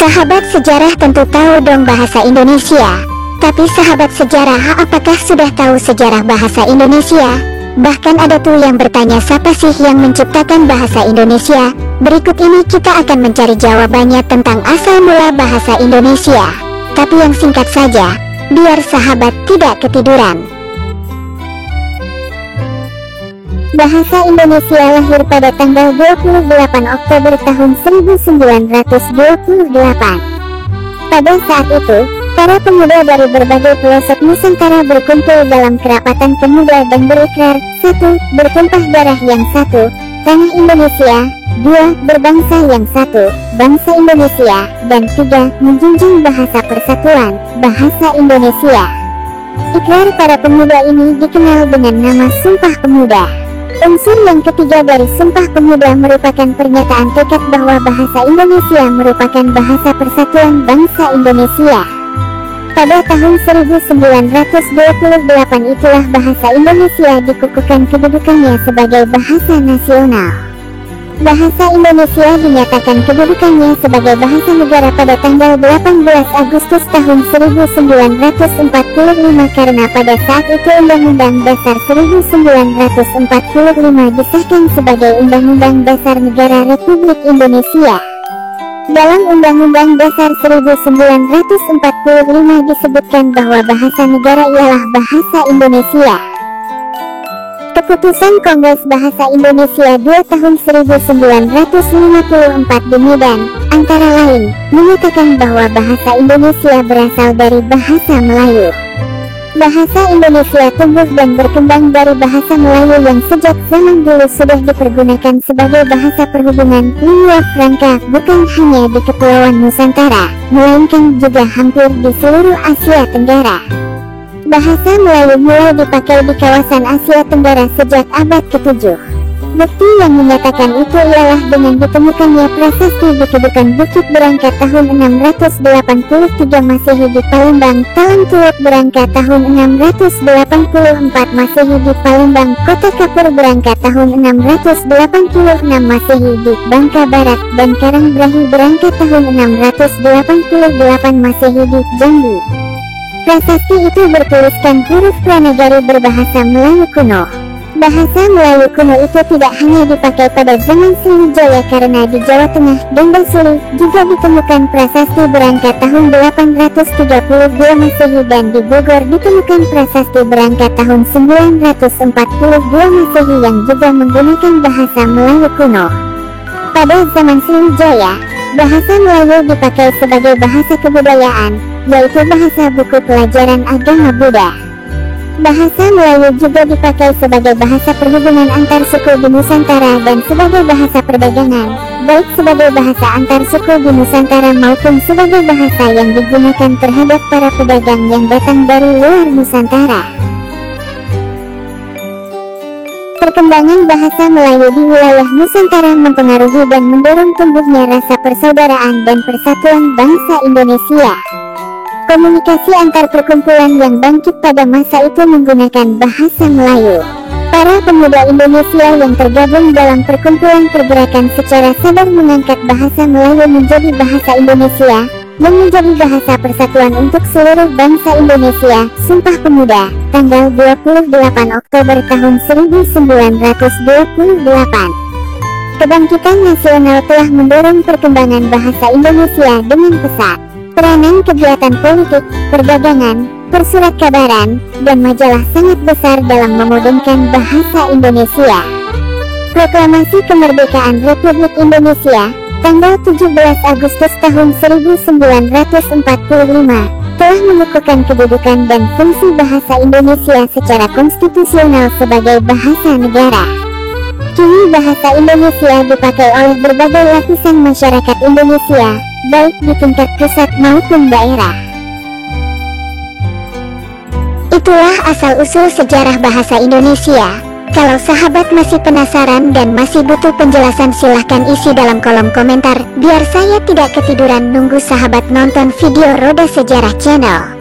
Sahabat sejarah tentu tahu dong bahasa Indonesia. Tapi sahabat sejarah, apakah sudah tahu sejarah bahasa Indonesia? Bahkan ada tuh yang bertanya, siapa sih yang menciptakan bahasa Indonesia? Berikut ini kita akan mencari jawabannya tentang asal mula bahasa Indonesia. Tapi yang singkat saja, biar sahabat tidak ketiduran. Bahasa Indonesia lahir pada tanggal 28 Oktober tahun 1928. Pada saat itu, para pemuda dari berbagai pelosok Nusantara berkumpul dalam kerapatan pemuda dan berikrar: 1. Bertumpah darah yang satu, tanah Indonesia; 2. Berbangsa yang satu, bangsa Indonesia; dan 3. Menjunjung bahasa persatuan, bahasa Indonesia. Ikrar para pemuda ini dikenal dengan nama Sumpah Pemuda. Unsur yang ketiga dari Sumpah Pemuda merupakan pernyataan tekad bahwa bahasa Indonesia merupakan bahasa persatuan bangsa Indonesia. Pada tahun 1928 itulah bahasa Indonesia dikukuhkan kedudukannya sebagai bahasa nasional. Bahasa Indonesia dinyatakan kedudukannya sebagai bahasa negara pada tanggal 18 Agustus tahun 1945 karena pada saat itu Undang-Undang Dasar 1945 disahkan sebagai Undang-Undang Dasar Negara Republik Indonesia. Dalam Undang-Undang Dasar 1945 disebutkan bahwa bahasa negara ialah bahasa Indonesia. Keputusan Kongres Bahasa Indonesia 2 tahun 1954 di Medan, antara lain, menyatakan bahwa bahasa Indonesia berasal dari bahasa Melayu. Bahasa Indonesia tumbuh dan berkembang dari bahasa Melayu yang sejak zaman dulu sudah dipergunakan sebagai bahasa perhubungan lingua franca bukan hanya di Kepulauan Nusantara, melainkan juga hampir di seluruh Asia Tenggara. Bahasa Melayu mulai dipakai di kawasan Asia Tenggara sejak abad ke-7. Bukti yang menyatakan itu ialah dengan ditemukannya prasasti di Kedukan Bukit Berangka tahun 683 Masehi di Palembang, Talang Tulok Berangka tahun 684 Masehi di Palembang, Kota Kapur Berangka tahun 686 Masehi di Bangka Barat, dan Karangbrahi Berangka tahun 688 Masehi di Jambi. Prasasti itu bertuliskan huruf Pranagari berbahasa Melayu kuno. Bahasa Melayu kuno itu tidak hanya dipakai pada zaman Sriwijaya karena di Jawa Tengah dan Basuli juga ditemukan prasasti Berangka tahun 832 Masehi dan di Bogor ditemukan prasasti Berangka tahun 942 Masehi yang juga menggunakan bahasa Melayu kuno. Pada zaman Sriwijaya, bahasa Melayu dipakai sebagai bahasa kebudayaan, yaitu bahasa buku pelajaran agama Buddha. Bahasa Melayu juga dipakai sebagai bahasa perhubungan antar suku di Nusantara dan sebagai bahasa perdagangan, baik sebagai bahasa antar suku di Nusantara maupun sebagai bahasa yang digunakan terhadap para pedagang yang datang dari luar Nusantara. Perkembangan bahasa Melayu di wilayah Nusantara mempengaruhi dan mendorong tumbuhnya rasa persaudaraan dan persatuan bangsa Indonesia. Komunikasi antar perkumpulan yang bangkit pada masa itu menggunakan bahasa Melayu. Para pemuda Indonesia yang tergabung dalam perkumpulan pergerakan secara sadar mengangkat bahasa Melayu menjadi bahasa Indonesia, yang menjadi bahasa persatuan untuk seluruh bangsa Indonesia. Sumpah Pemuda, tanggal 28 Oktober tahun 1928. Kebangkitan nasional telah mendorong perkembangan bahasa Indonesia dengan pesat. Peranan kegiatan politik, perdagangan, persurat kabaran, dan majalah sangat besar dalam memodernkan bahasa Indonesia. Proklamasi Kemerdekaan Republik Indonesia, tanggal 17 Agustus tahun 1945, telah mengukuhkan kedudukan dan fungsi bahasa Indonesia secara konstitusional sebagai bahasa negara. Kini bahasa Indonesia dipakai oleh berbagai lapisan masyarakat Indonesia, baik di tingkat pusat maupun daerah. Itulah asal-usul sejarah bahasa Indonesia. Kalau sahabat masih penasaran dan masih butuh penjelasan, silahkan isi dalam kolom komentar, biar saya tidak ketiduran nunggu sahabat nonton video Roda Sejarah Channel.